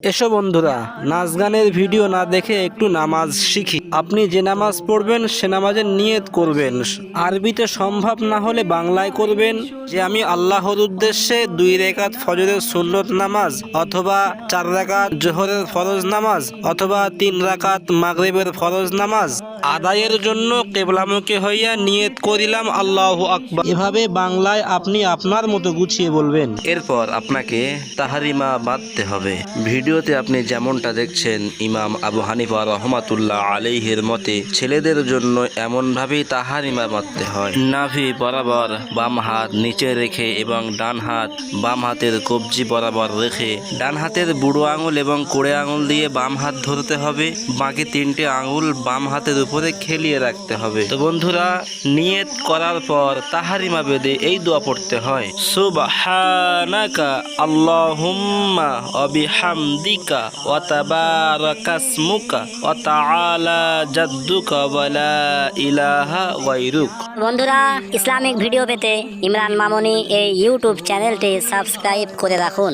এসো বন্ধুরা, নাচ গানের ভিডিও না দেখে একটু নামাজ শিখি। আপনি যে নামাজ পড়বেন সে নামাজের নিয়ত করবেন। আরবিতে সম্ভব না হলে বাংলায় করবেন যে আমি আল্লাহর উদ্দেশ্যে 2 রাকাত ফজরের সুন্নত নামাজ অথবা 4 রাকাত জোহরের ফরজ নামাজ অথবা 3 রাকাত মাগরিবের ফরজ নামাজ আদায়ের জন্য কিবলামুখী হইয়া নিয়ত করিলাম আল্লাহু আকবার। এভাবে বাংলায় আপনি আপনার মতো গুছিয়ে বলবেন। এরপর আপনাকে তাহারিমা বাঁধতে হবে। ভিডিওতে আপনি যেমনটা দেখছেন, ইমাম আবু হানিফা রহমাতুল্লাহ আলাইহির মতে ছেলেদের জন্য এমনভাবেই তাহারিমা বাঁধতে হয়। নাভি বরাবর বাম হাত নিচে রেখে এবং ডান হাত বাম হাতের কবজি বরাবর রেখে ডান হাতের বুড়ো আঙুল এবং কোড়ে আঙুল দিয়ে বাম হাত ধরতে হবে। বাকি 3টে আঙুল বাম হাতের উপরে খেলিয়ে রাখতে হবে। তো বন্ধুরা, নিয়ত করার পর তাহারিমা বেঁধে এই দোয়া পড়তে হয়, সুবহানাকা আল্লাহুম্মা ওয়া বিহামদিকা ওয়া তাবারাকাসমুকা ওয়া তাআলা জাদ্দুকা ওয়া লা ইলাহা গায়রুক। বন্ধুরা, ইসলামিক ভিডিও পেতে ইমরান মামুনি এই ইউটিউব চ্যানেলটি সাবস্ক্রাইব করে রাখুন।